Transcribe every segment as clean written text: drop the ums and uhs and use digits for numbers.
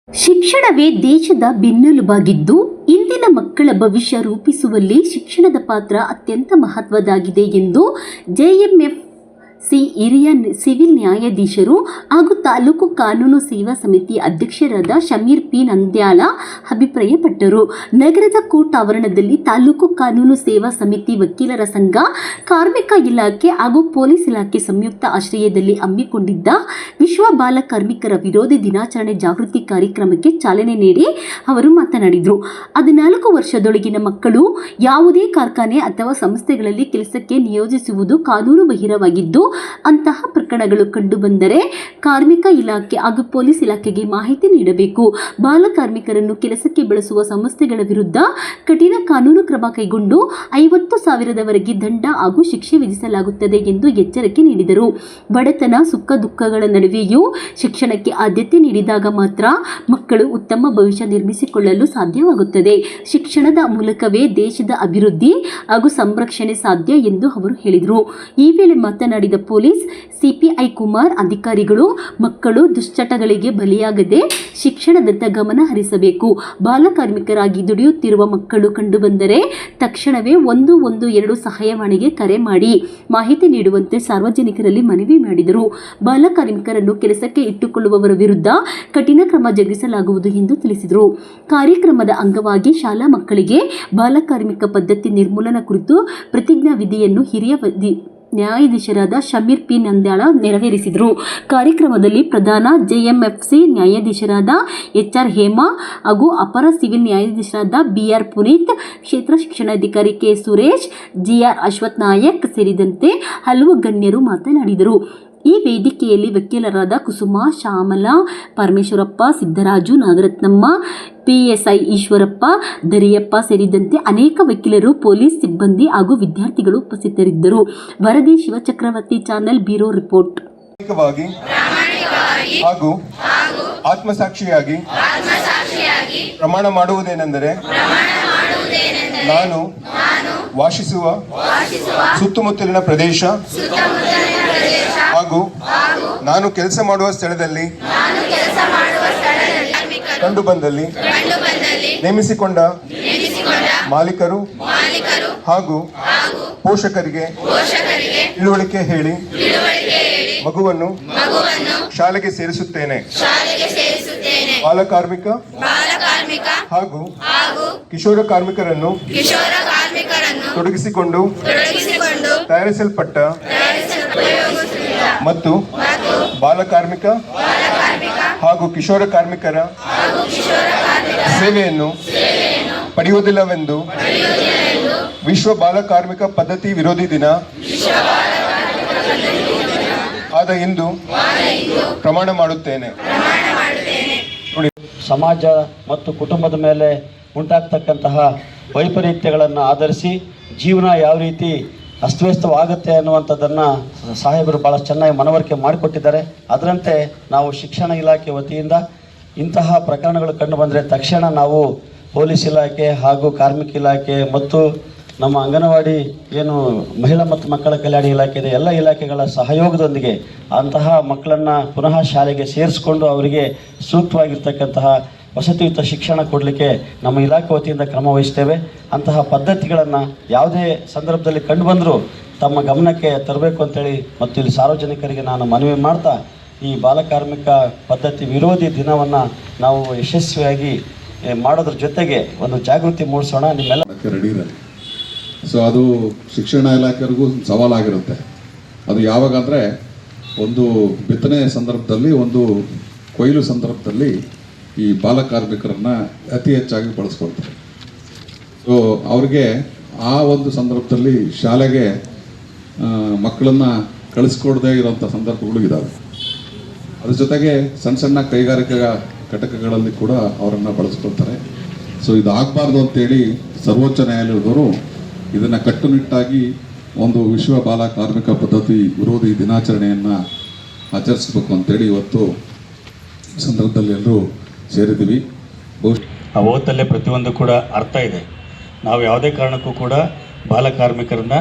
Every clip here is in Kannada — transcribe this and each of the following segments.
ಶಿಕ್ಷಣವೇ ದೇಶದ ಬೆನ್ನೆಲುಬಾಗಿದ್ದು ಇಂದಿನ ಮಕ್ಕಳ ಭವಿಷ್ಯ ರೂಪಿಸುವಲ್ಲಿ ಶಿಕ್ಷಣದ ಪಾತ್ರ ಅತ್ಯಂತ ಮಹತ್ವದ್ದಾಗಿದೆ ಎಂದು ಜೆಎಂಎಫ್ಸಿ ಹಿರಿಯ ಸಿವಿಲ್ ನ್ಯಾಯಾಧೀಶರು ಹಾಗೂ ತಾಲೂಕು ಕಾನೂನು ಸೇವಾ ಸಮಿತಿ ಅಧ್ಯಕ್ಷರಾದ ಶಮೀರ್ ಪಿ ನಂದ್ಯಾಳ ಅಭಿಪ್ರಾಯಪಟ್ಟರು. ನಗರದ ಕೋರ್ಟ್ ಆವರಣದಲ್ಲಿ ತಾಲೂಕು ಕಾನೂನು ಸೇವಾ ಸಮಿತಿ, ವಕೀಲರ ಸಂಘ, ಕಾರ್ಮಿಕ ಇಲಾಖೆ ಹಾಗೂ ಪೊಲೀಸ್ ಇಲಾಖೆ ಸಂಯುಕ್ತ ಆಶ್ರಯದಲ್ಲಿ ಹಮ್ಮಿಕೊಂಡಿದ್ದ ವಿಶ್ವ ಬಾಲ ಕಾರ್ಮಿಕರ ವಿರೋಧಿ ದಿನಾಚರಣೆ ಜಾಗೃತಿ ಕಾರ್ಯಕ್ರಮಕ್ಕೆ ಚಾಲನೆ ನೀಡಿ ಅವರು ಮಾತನಾಡಿದರು. 14 ವರ್ಷದೊಳಗಿನ ಮಕ್ಕಳು ಯಾವುದೇ ಕಾರ್ಖಾನೆ ಅಥವಾ ಸಂಸ್ಥೆಗಳಲ್ಲಿ ಕೆಲಸಕ್ಕೆ ನಿಯೋಜಿಸುವುದು ಕಾನೂನು ಬಾಹಿರವಾಗಿದ್ದು, ಅಂತಹ ಪ್ರಕರಣಗಳು ಕಂಡುಬಂದರೆ ಕಾರ್ಮಿಕ ಇಲಾಖೆ ಹಾಗೂ ಪೊಲೀಸ್ ಇಲಾಖೆಗೆ ಮಾಹಿತಿ ನೀಡಬೇಕು. ಬಾಲ ಕಾರ್ಮಿಕರನ್ನು ಕೆಲಸಕ್ಕೆ ಬಳಸುವ ಸಂಸ್ಥೆಗಳ ವಿರುದ್ಧ ಕಠಿಣ ಕಾನೂನು ಕ್ರಮ ಕೈಗೊಂಡು 50,000ವರೆಗೆ ದಂಡ ಹಾಗೂ ಶಿಕ್ಷೆ ವಿಧಿಸಲಾಗುತ್ತದೆ ಎಂದು ಎಚ್ಚರಿಕೆ ನೀಡಿದರು. ಬಡತನ, ಸುಖ ದುಃಖಗಳ ನಡುವೆಯೂ ಶಿಕ್ಷಣಕ್ಕೆ ಆದ್ಯತೆ ನೀಡಿದಾಗ ಮಾತ್ರ ಮಕ್ಕಳು ಉತ್ತಮ ಭವಿಷ್ಯ ನಿರ್ಮಿಸಿಕೊಳ್ಳಲು ಸಾಧ್ಯವಾಗುತ್ತದೆ. ಶಿಕ್ಷಣದ ಮೂಲಕವೇ ದೇಶದ ಅಭಿವೃದ್ಧಿ ಹಾಗೂ ಸಂರಕ್ಷಣೆ ಸಾಧ್ಯ ಎಂದು ಅವರು ಹೇಳಿದರು. ಈ ವೇಳೆ ಮಾತನಾಡಿದ ಪೊಲೀಸ್ ಸಿಪಿಐ ಕುಮಾರ್, ಅಧಿಕಾರಿಗಳು ಮಕ್ಕಳು ದುಶ್ಚಟಗಳಿಗೆ ಬಲಿಯಾಗದೆ ಶಿಕ್ಷಣದತ್ತ ಗಮನ ಹರಿಸಬೇಕು. ಬಾಲಕಾರ್ಮಿಕರಾಗಿ ದುಡಿಯುತ್ತಿರುವ ಮಕ್ಕಳು ಕಂಡುಬಂದರೆ ತಕ್ಷಣವೇ 112 ಸಹಾಯವಾಣಿಗೆ ಕರೆ ಮಾಡಿ ಮಾಹಿತಿ ನೀಡುವಂತೆ ಸಾರ್ವಜನಿಕರಲ್ಲಿ ಮನವಿ ಮಾಡಿದರು. ಬಾಲಕಾರ್ಮಿಕರನ್ನು ಕೆಲಸಕ್ಕೆ ಇಟ್ಟುಕೊಳ್ಳುವವರ ವಿರುದ್ಧ ಕಠಿಣ ಕ್ರಮ ಜರುಗಿಸಲಾಗುವುದು ಎಂದು ತಿಳಿಸಿದರು. ಕಾರ್ಯಕ್ರಮದ ಅಂಗವಾಗಿ ಶಾಲಾ ಮಕ್ಕಳಿಗೆ ಬಾಲಕಾರ್ಮಿಕ ಪದ್ಧತಿ ನಿರ್ಮೂಲನ ಕುರಿತು ಪ್ರತಿಜ್ಞಾ ವಿಧಿಯನ್ನು ಹಿರಿಯ ನ್ಯಾಯಾಧೀಶರಾದ ಶಮೀರ್ ಪಿ ನಂದ್ಯಾಳ ನೆರವೇರಿಸಿದರು. ಕಾರ್ಯಕ್ರಮದಲ್ಲಿ ಪ್ರಧಾನ ಜೆಎಂಎಫ್ಸಿ ನ್ಯಾಯಾಧೀಶರಾದ HR ಹೇಮಾ ಹಾಗೂ ಅಪರ ಸಿವಿಲ್ ನ್ಯಾಯಾಧೀಶರಾದ BR ಪುನೀತ್, ಕ್ಷೇತ್ರ ಶಿಕ್ಷಣಾಧಿಕಾರಿ K ಸುರೇಶ್, GR ಅಶ್ವಥ್ ನಾಯಕ್ ಸೇರಿದಂತೆ ಹಲವು ಗಣ್ಯರು ಮಾತನಾಡಿದರು. ಈ ವೇದಿಕೆಯಲ್ಲಿ ವಕೀಲರಾದ ಕುಸುಮ, ಶ್ಯಾಮಲಾ, ಪರಮೇಶ್ವರಪ್ಪ, ಸಿದ್ದರಾಜು, ನಾಗರತ್ನಮ್ಮ, PSI ಈಶ್ವರಪ್ಪ, ದರಿಯಪ್ಪ ಸೇರಿದಂತೆ ಅನೇಕ ವಕೀಲರು, ಪೊಲೀಸ್ ಸಿಬ್ಬಂದಿ ಹಾಗೂ ವಿದ್ಯಾರ್ಥಿಗಳು ಉಪಸ್ಥಿತರಿದ್ದರು. ವರದಿ ಶಿವಚಕ್ರವರ್ತಿ, ಚಾನೆಲ್ ಬ್ಯೂರೋ ರಿಪೋರ್ಟ್. ಹಾಗೂ ಆತ್ಮಸಾಕ್ಷಿಯಾಗಿ ಪ್ರಮಾಣ ಮಾಡುವುದೇನೆಂದರೆ ನಾನು ವಾಸಿಸುವ ಸುತ್ತಮುತ್ತಲಿನ ಪ್ರದೇಶ ಹಾಗೂ ನಾನು ಕೆಲಸ ಮಾಡುವ ಸ್ಥಳದಲ್ಲಿ ಕಂಡುಬಂದಲ್ಲಿ ನೇಮಿಸಿಕೊಂಡ ಮಾಲೀಕರು ಹಾಗೂ ಪೋಷಕರಿಗೆ ತಿಳುವಳಿಕೆ ಹೇಳಿ ಮಗುವನ್ನು ಶಾಲೆಗೆ ಸೇರಿಸುತ್ತೇನೆ. ಬಾಲಕಾರ್ಮಿಕ ಹಾಗೂ ಕಿಶೋರ ಕಾರ್ಮಿಕರನ್ನು ತೊಡಗಿಸಿಕೊಂಡು ತಯಾರಿಸಲ್ಪಟ್ಟ ಮತ್ತು ಬಾಲಕಾರ್ಮಿಕ ಹಾಗೂ ಕಿಶೋರ ಕಾರ್ಮಿಕರ ಸೇವೆಯನ್ನು ಪಡೆಯುವುದಿಲ್ಲವೆಂದು ವಿಶ್ವ ಬಾಲಕಾರ್ಮಿಕ ಪದ್ಧತಿ ವಿರೋಧಿ ದಿನ ಆದ ಇಂದು ಪ್ರಮಾಣ ಮಾಡುತ್ತೇನೆ. ಸಮಾಜ ಮತ್ತು ಕುಟುಂಬದ ಮೇಲೆ ಉಂಟಾಗ್ತಕ್ಕಂತಹ ವೈಪರೀತ್ಯಗಳನ್ನು ಆಧರಿಸಿ ಜೀವನ ಯಾವ ರೀತಿ ಅಸ್ತವ್ಯಸ್ತವಾಗುತ್ತೆ ಅನ್ನುವಂಥದ್ದನ್ನು ಸಾಹೇಬರು ಭಾಳ ಚೆನ್ನಾಗಿ ಮನವರಿಕೆ ಮಾಡಿಕೊಟ್ಟಿದ್ದಾರೆ. ಅದರಂತೆ ನಾವು ಶಿಕ್ಷಣ ಇಲಾಖೆ ವತಿಯಿಂದ ಇಂತಹ ಪ್ರಕರಣಗಳು ಕಂಡು ಬಂದರೆ ತಕ್ಷಣ ನಾವು ಪೊಲೀಸ್ ಇಲಾಖೆ ಹಾಗೂ ಕಾರ್ಮಿಕ ಇಲಾಖೆ ಮತ್ತು ನಮ್ಮ ಅಂಗನವಾಡಿ ಏನು ಮಹಿಳಾ ಮತ್ತು ಮಕ್ಕಳ ಕಲ್ಯಾಣ ಇಲಾಖೆ ಇದೆ, ಎಲ್ಲ ಇಲಾಖೆಗಳ ಸಹಯೋಗದೊಂದಿಗೆ ಅಂತಹ ಮಕ್ಕಳನ್ನು ಪುನಃ ಶಾಲೆಗೆ ಸೇರಿಸ್ಕೊಂಡು ಅವರಿಗೆ ಸೂಕ್ತವಾಗಿರ್ತಕ್ಕಂತಹ ವಸತಿಯುತ ಶಿಕ್ಷಣ ಕೊಡಲಿಕ್ಕೆ ನಮ್ಮ ಇಲಾಖೆ ವತಿಯಿಂದ ಕ್ರಮ ವಹಿಸ್ತೇವೆ. ಅಂತಹ ಪದ್ಧತಿಗಳನ್ನು ಯಾವುದೇ ಸಂದರ್ಭದಲ್ಲಿ ಕಂಡುಬಂದರೂ ತಮ್ಮ ಗಮನಕ್ಕೆ ತರಬೇಕು ಅಂತೇಳಿ ಮತ್ತು ಇಲ್ಲಿ ಸಾರ್ವಜನಿಕರಿಗೆ ನಾನು ಮನವಿ ಮಾಡ್ತಾ ಈ ಬಾಲಕಾರ್ಮಿಕ ಪದ್ಧತಿ ವಿರೋಧಿ ದಿನವನ್ನು ನಾವು ಯಶಸ್ವಿಯಾಗಿ ಮಾಡೋದ್ರ ಜೊತೆಗೆ ಒಂದು ಜಾಗೃತಿ ಮೂಡಿಸೋಣ. ನಿಮ್ಮೆಲ್ಲ ರೆಡಿ ಇರಲಿ. ಸೊ ಅದು ಶಿಕ್ಷಣ ಇಲಾಖೆಯವರಿಗೂ ಸವಾಲಾಗಿರುತ್ತೆ. ಅದು ಯಾವಾಗ ಅಂದರೆ ಒಂದು ಬಿತ್ತನೆ ಸಂದರ್ಭದಲ್ಲಿ, ಒಂದು ಕೊಯ್ಲು ಸಂದರ್ಭದಲ್ಲಿ ಈ ಬಾಲಕಾರ್ಮಿಕರನ್ನು ಅತಿ ಹೆಚ್ಚಾಗಿ ಬಳಸ್ಕೊಳ್ತಾರೆ. ಸೊ ಅವ್ರಿಗೆ ಆ ಒಂದು ಸಂದರ್ಭದಲ್ಲಿ ಶಾಲೆಗೆ ಮಕ್ಕಳನ್ನು ಕಳಿಸ್ಕೊಡದೇ ಇರೋಂಥ ಸಂದರ್ಭಗಳು ಇದ್ದಾವೆ. ಅದ್ರ ಜೊತೆಗೆ ಸಣ್ಣ ಸಣ್ಣ ಕೈಗಾರಿಕಾ ಘಟಕಗಳಲ್ಲಿ ಕೂಡ ಅವರನ್ನು ಬಳಸ್ಕೊಳ್ತಾರೆ. ಸೊ ಇದು ಆಗಬಾರ್ದು ಅಂತೇಳಿ ಸರ್ವೋಚ್ಚ ನ್ಯಾಯಾಲಯದವರು ಇದನ್ನು ಕಟ್ಟುನಿಟ್ಟಾಗಿ ಒಂದು ವಿಶ್ವ ಬಾಲ ಕಾರ್ಮಿಕ ಪದ್ಧತಿ ವಿರೋಧಿ ದಿನಾಚರಣೆಯನ್ನು ಆಚರಿಸಬೇಕು ಅಂತೇಳಿ ಇವತ್ತು ಸಂದರ್ಭದಲ್ಲಿ ಎಲ್ಲರೂ ಸೇರಿದ್ದೀವಿ. ಆ ಓದಲ್ಲೇ ಪ್ರತಿಯೊಂದು ಕೂಡ ಅರ್ಥ ಇದೆ. ನಾವು ಯಾವುದೇ ಕಾರಣಕ್ಕೂ ಕೂಡ ಬಾಲಕಾರ್ಮಿಕರನ್ನ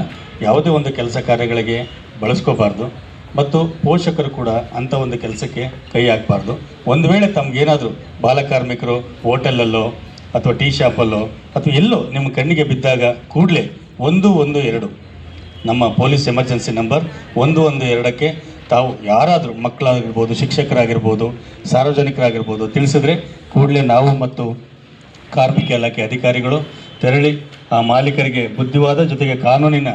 ಯಾವುದೇ ಒಂದು ಕೆಲಸ ಕಾರ್ಯಗಳಿಗೆ ಬಳಸ್ಕೋಬಾರ್ದು. ಮತ್ತು ಪೋಷಕರು ಕೂಡ ಅಂಥ ಒಂದು ಕೆಲಸಕ್ಕೆ ಕೈ ಹಾಕಬಾರ್ದು. ಒಂದು ವೇಳೆ ತಮಗೇನಾದರೂ ಬಾಲಕಾರ್ಮಿಕರು ಹೋಟೆಲಲ್ಲೋ ಅಥವಾ ಟೀ ಶಾಪಲ್ಲೋ ಅಥವಾ ಎಲ್ಲೋ ನಿಮ್ಮ ಕಣ್ಣಿಗೆ ಬಿದ್ದಾಗ ಕೂಡಲೇ 112 ನಮ್ಮ ಪೊಲೀಸ್ ಎಮರ್ಜೆನ್ಸಿ ನಂಬರ್ 112ಕ್ಕೆ ತಾವು ಯಾರಾದರೂ ಮಕ್ಕಳಾಗಿರ್ಬೋದು, ಶಿಕ್ಷಕರಾಗಿರ್ಬೋದು, ಸಾರ್ವಜನಿಕರಾಗಿರ್ಬೋದು ತಿಳಿಸಿದ್ರೆ ಕೂಡಲೇ ನಾವು ಮತ್ತು ಕಾರ್ಮಿಕ ಇಲಾಖೆ ಅಧಿಕಾರಿಗಳು ತೆರಳಿ ಆ ಮಾಲೀಕರಿಗೆ ಬುದ್ಧಿವಾದ ಜೊತೆಗೆ ಕಾನೂನಿನ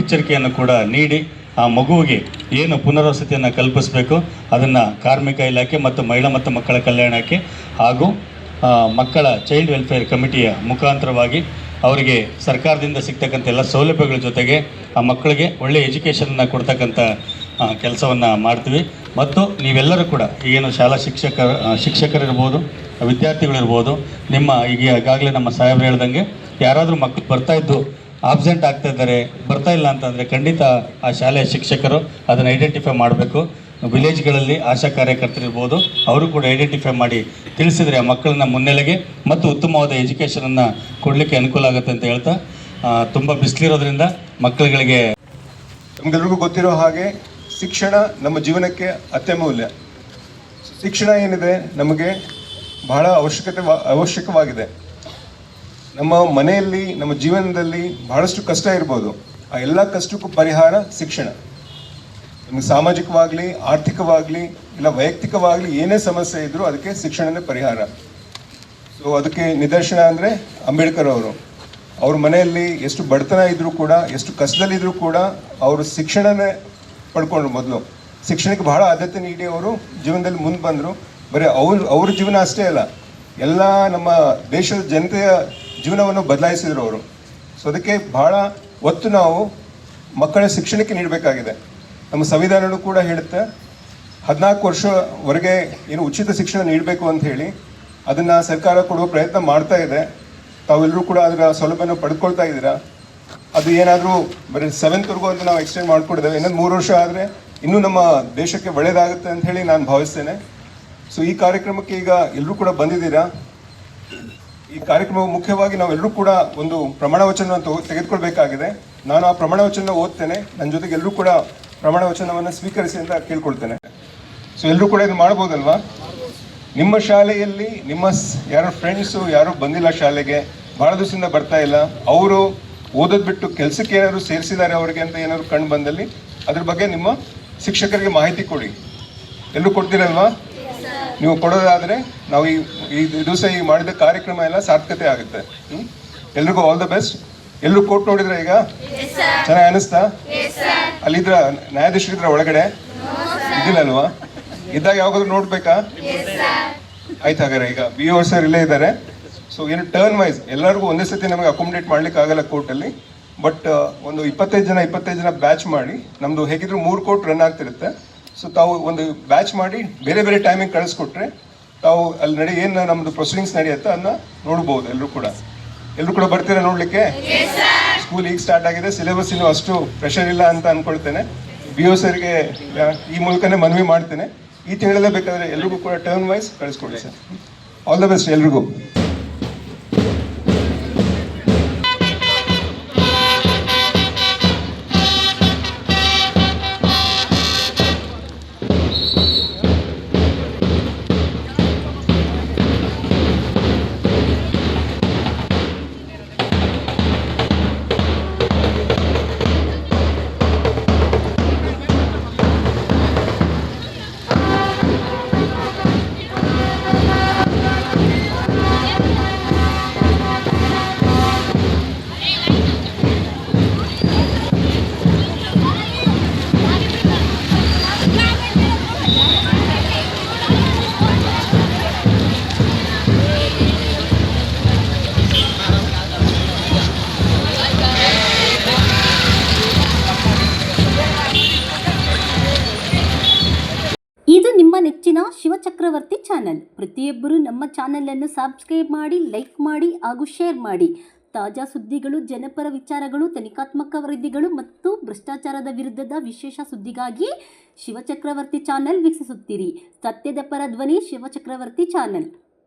ಎಚ್ಚರಿಕೆಯನ್ನು ಕೂಡ ನೀಡಿ ಆ ಮಗುವಿಗೆ ಏನು ಪುನರ್ವಸತಿಯನ್ನು ಕಲ್ಪಿಸಬೇಕು ಅದನ್ನು ಕಾರ್ಮಿಕ ಇಲಾಖೆ ಮತ್ತು ಮಹಿಳಾ ಮತ್ತು ಮಕ್ಕಳ ಕಲ್ಯಾಣಕ್ಕೆ ಹಾಗೂ ಮಕ್ಕಳ ಚೈಲ್ಡ್ ವೆಲ್ಫೇರ್ ಕಮಿಟಿಯ ಮುಖಾಂತರವಾಗಿ ಅವರಿಗೆ ಸರ್ಕಾರದಿಂದ ಸಿಗ್ತಕ್ಕಂಥ ಎಲ್ಲ ಸೌಲಭ್ಯಗಳ ಜೊತೆಗೆ ಆ ಮಕ್ಕಳಿಗೆ ಒಳ್ಳೆಯ ಎಜುಕೇಷನನ್ನು ಕೊಡ್ತಕ್ಕಂಥ ಕೆಲಸವನ್ನು ಮಾಡ್ತೀವಿ. ಮತ್ತು ನೀವೆಲ್ಲರೂ ಕೂಡ ಏನು ಶಾಲಾ ಶಿಕ್ಷಕರಿರ್ಬೋದು, ವಿದ್ಯಾರ್ಥಿಗಳಿರ್ಬೋದು, ನಿಮ್ಮ ಈಗಾಗಲೇ ನಮ್ಮ ಸಾಹೇಬ್ರು ಹೇಳ್ದಂಗೆ ಯಾರಾದರೂ ಮಕ್ಕಳು ಬರ್ತಾಯಿದ್ದು ಆಬ್ಸೆಂಟ್ ಆಗ್ತಾ ಇದ್ದಾರೆ, ಬರ್ತಾ ಇಲ್ಲ ಅಂತಂದರೆ ಖಂಡಿತ ಆ ಶಾಲೆಯ ಶಿಕ್ಷಕರು ಅದನ್ನು ಐಡೆಂಟಿಫೈ ಮಾಡಬೇಕು. ವಿಲೇಜ್ಗಳಲ್ಲಿ ಆಶಾ ಕಾರ್ಯಕರ್ತರಿರ್ಬೋದು, ಅವರು ಕೂಡ ಐಡೆಂಟಿಫೈ ಮಾಡಿ ತಿಳಿಸಿದರೆ ಆ ಮಕ್ಕಳನ್ನ ಮುನ್ನೆಲೆಗೆ ಮತ್ತು ಉತ್ತಮವಾದ ಎಜುಕೇಷನನ್ನು ಕೊಡಲಿಕ್ಕೆ ಅನುಕೂಲ ಆಗುತ್ತೆ ಅಂತ ಹೇಳ್ತಾ, ತುಂಬ ಬಿಸಿಲಿರೋದ್ರಿಂದ ಮಕ್ಕಳುಗಳಿಗೆ ನಮಗೆಲ್ರಿಗೂ ಗೊತ್ತಿರೋ ಹಾಗೆ ಶಿಕ್ಷಣ ನಮ್ಮ ಜೀವನಕ್ಕೆ ಅತ್ಯಮೂಲ್ಯ. ಶಿಕ್ಷಣ ಏನಿದೆ ನಮಗೆ ಬಹಳ ಅವಶ್ಯಕವಾಗಿದೆ. ನಮ್ಮ ಮನೆಯಲ್ಲಿ, ನಮ್ಮ ಜೀವನದಲ್ಲಿ ಬಹಳಷ್ಟು ಕಷ್ಟ ಇರ್ಬೋದು, ಆ ಎಲ್ಲ ಕಷ್ಟಕ್ಕೂ ಪರಿಹಾರ ಶಿಕ್ಷಣ. ನಮಗೆ ಸಾಮಾಜಿಕವಾಗಲಿ, ಆರ್ಥಿಕವಾಗಲಿ, ಇಲ್ಲ ವೈಯಕ್ತಿಕವಾಗಲಿ ಏನೇ ಸಮಸ್ಯೆ ಇದ್ದರೂ ಅದಕ್ಕೆ ಶಿಕ್ಷಣನೇ ಪರಿಹಾರ. ಸೊ ಅದಕ್ಕೆ ನಿದರ್ಶನ ಅಂದರೆ ಅಂಬೇಡ್ಕರ್ ಅವರು. ಅವ್ರ ಮನೆಯಲ್ಲಿ ಎಷ್ಟು ಬಡತನ ಇದ್ದರೂ ಕೂಡ, ಎಷ್ಟು ಕಷ್ಟದಲ್ಲಿದ್ದರೂ ಕೂಡ ಅವರು ಶಿಕ್ಷಣನೇ ಪಡ್ಕೊಂಡ್ರು. ಮೊದಲು ಶಿಕ್ಷಣಕ್ಕೆ ಬಹಳ ಆದ್ಯತೆ ನೀಡಿ ಅವರು ಜೀವನದಲ್ಲಿ ಮುಂದೆ ಬಂದರು. ಬರೀ ಅವ್ರ ಜೀವನ ಅಷ್ಟೇ ಅಲ್ಲ, ಎಲ್ಲ ನಮ್ಮ ದೇಶದ ಜನತೆಯ ಜೀವನವನ್ನು ಬದಲಾಯಿಸಿದ್ರು ಅವರು. ಸೊ ಅದಕ್ಕೆ ಬಹಳ ಒತ್ತು ನಾವು ಮಕ್ಕಳ ಶಿಕ್ಷಣಕ್ಕೆ ನೀಡಬೇಕಾಗಿದೆ. ನಮ್ಮ ಸಂವಿಧಾನವೂ ಕೂಡ ಹೇಳುತ್ತೆ 14 ವರ್ಷವರೆಗೆ ಏನು ಉಚಿತ ಶಿಕ್ಷಣ ನೀಡಬೇಕು ಅಂತ ಹೇಳಿ. ಅದನ್ನು ಸರ್ಕಾರ ಕೊಡುವ ಪ್ರಯತ್ನ ಮಾಡ್ತಾ ಇದೆ. ತಾವೆಲ್ಲರೂ ಕೂಡ ಅದರ ಸೌಲಭ್ಯನ ಪಡ್ಕೊಳ್ತಾ ಇದ್ದೀರಾ. ಅದು ಏನಾದರೂ ಬರೀ 7th ಅಂತ ನಾವು ಎಕ್ಸ್ಟೆಂಡ್ ಮಾಡಿಕೊಡಿದ್ದೇವೆ. ಇನ್ನೊಂದು 3 ವರ್ಷ ಆದರೆ ಇನ್ನೂ ನಮ್ಮ ದೇಶಕ್ಕೆ ಒಳ್ಳೆಯದಾಗುತ್ತೆ ಅಂತ ಹೇಳಿ ನಾನು ಭಾವಿಸ್ತೇನೆ. ಸೊ ಈ ಕಾರ್ಯಕ್ರಮಕ್ಕೆ ಈಗ ಎಲ್ಲರೂ ಕೂಡ ಬಂದಿದ್ದೀರಾ. ಈ ಕಾರ್ಯಕ್ರಮ ಮುಖ್ಯವಾಗಿ ನಾವೆಲ್ಲರೂ ಕೂಡ ಒಂದು ಪ್ರಮಾಣ ವಚನವನ್ನು ತೆಗೆದುಕೊಳ್ಬೇಕಾಗಿದೆ. ನಾನು ಆ ಪ್ರಮಾಣ ವಚನ ಓದ್ತೇನೆ, ನನ್ನ ಜೊತೆಗೆ ಎಲ್ಲರೂ ಕೂಡ ಪ್ರಮಾಣ ವಚನವನ್ನು ಸ್ವೀಕರಿಸಿ ಅಂತ ಕೇಳ್ಕೊಳ್ತೇನೆ. ಸೊ ಎಲ್ಲರೂ ಕೂಡ ಇದು ಮಾಡ್ಬೋದಲ್ವಾ? ನಿಮ್ಮ ಶಾಲೆಯಲ್ಲಿ ನಿಮ್ಮ ಯಾರೋ ಫ್ರೆಂಡ್ಸು ಯಾರು ಬಂದಿಲ್ಲ ಶಾಲೆಗೆ, ಭಾಳ ದಿವಸದಿಂದ ಬರ್ತಾ ಇಲ್ಲ, ಅವರು ಓದೋದು ಬಿಟ್ಟು ಕೆಲಸಕ್ಕೆ ಏನಾದರೂ ಸೇರಿಸಿದ್ದಾರೆ ಅವರಿಗೆ ಅಂತ ಏನಾದ್ರು ಕಂಡು ಬಂದಲ್ಲಿ ಅದ್ರ ಬಗ್ಗೆ ನಿಮ್ಮ ಶಿಕ್ಷಕರಿಗೆ ಮಾಹಿತಿ ಕೊಡಿ. ಎಲ್ಲರೂ ಕೊಡ್ತೀರಲ್ವಾ? ನೀವು ಕೊಡೋದಾದರೆ ನಾವು ಈ ದಿವಸ ಈ ಮಾಡಿದ ಕಾರ್ಯಕ್ರಮ ಎಲ್ಲ ಸಾರ್ಥಕತೆ ಆಗುತ್ತೆ. ಎಲ್ರಿಗೂ ಆಲ್ ದ ಬೆಸ್ಟ್. ಎಲ್ಲರೂ ಕೋರ್ಟ್ ನೋಡಿದ್ರೆ ಈಗ ಚೆನ್ನಾಗಿ ಅನಿಸ್ತಾ? ಅಲ್ಲಿದ್ರ ನ್ಯಾಯಾಧೀಶರಿದ್ರ ಒಳಗಡೆ ಇದ್ದಿಲ್ಲ ಅಲ್ವಾ? ಇದ್ದಾಗ ಯಾವಾಗಾದ್ರೂ ನೋಡ್ಬೇಕಾ? ಆಯ್ತು, ಹಾಗಾದ್ರೆ ಈಗ BO ಸರ್ ಇಲ್ಲೇ ಇದ್ದಾರೆ. ಸೊ ಏನು ಟರ್ನ್ ವೈಸ್ ಎಲ್ಲರಿಗೂ ಒಂದೇ ಸತಿ ನಮಗೆ ಅಕೊಮಡೇಟ್ ಮಾಡ್ಲಿಕ್ಕೆ ಆಗಲ್ಲ ಕೋರ್ಟಲ್ಲಿ. ಬಟ್ ಒಂದು 25 ಜನ ಬ್ಯಾಚ್ ಮಾಡಿ, ನಮ್ಮದು ಹೇಗಿದ್ರು 3 ಕೋರ್ಟ್ ರನ್ ಆಗ್ತಿರುತ್ತೆ. ಸೊ ತಾವು ಒಂದು ಬ್ಯಾಚ್ ಮಾಡಿ ಬೇರೆ ಬೇರೆ ಟೈಮಿಂಗ್ ಕಳಿಸ್ಕೊಟ್ರೆ ತಾವು ಅಲ್ಲಿ ಏನು ನಮ್ಮದು ಪ್ರೊಸೀಡಿಂಗ್ಸ್ ನಡೆಯುತ್ತೆ ಅದನ್ನ ನೋಡ್ಬೋದು. ಎಲ್ಲರೂ ಕೂಡ ಬರ್ತೀರಾ ನೋಡ್ಲಿಕ್ಕೆ? ಸ್ಕೂಲ್ ಈಗ ಸ್ಟಾರ್ಟ್ ಆಗಿದೆ, ಸಿಲೆಬಸ್ ಇನ್ನೂ ಅಷ್ಟು ಪ್ರೆಷರ್ ಇಲ್ಲ ಅಂತ ಅನ್ಕೊಳ್ತೇನೆ. BO ಸರ್ಗೆ ಈ ಮೂಲಕನೇ ಮನವಿ ಮಾಡ್ತೇನೆ, ಈ ತಿಂಗಳಲ್ಲೇ ಬೇಕಾದರೆ ಎಲ್ರಿಗೂ ಕೂಡ ಟರ್ನ್ ವೈಸ್ ಕಳಿಸ್ಕೊಡಿ ಸರ್. ಆಲ್ ದ ಬೆಸ್ಟ್ ಎಲ್ರಿಗೂ. ಇದು ನಿಮ್ಮ ನೆಚ್ಚಿನ ಶಿವಚಕ್ರವರ್ತಿ ಚಾನೆಲ್. ಪ್ರತಿಯೊಬ್ಬರೂ ನಮ್ಮ ಚಾನೆಲನ್ನು ಸಬ್ಸ್ಕ್ರೈಬ್ ಮಾಡಿ, ಲೈಕ್ ಮಾಡಿ ಹಾಗೂ ಶೇರ್ ಮಾಡಿ. ತಾಜಾ ಸುದ್ದಿಗಳು, ಜನಪರ ವಿಚಾರಗಳು, ತನಿಖಾತ್ಮಕ ವರದಿಗಳು ಮತ್ತು ಭ್ರಷ್ಟಾಚಾರದ ವಿರುದ್ಧದ ವಿಶೇಷ ಸುದ್ದಿಗಾಗಿ ಶಿವಚಕ್ರವರ್ತಿ ಚಾನೆಲ್ ವೀಕ್ಷಿಸುತ್ತೀರಿ. ಸತ್ಯದ ಪರ ಧ್ವನಿ ಶಿವಚಕ್ರವರ್ತಿ ಚಾನೆಲ್.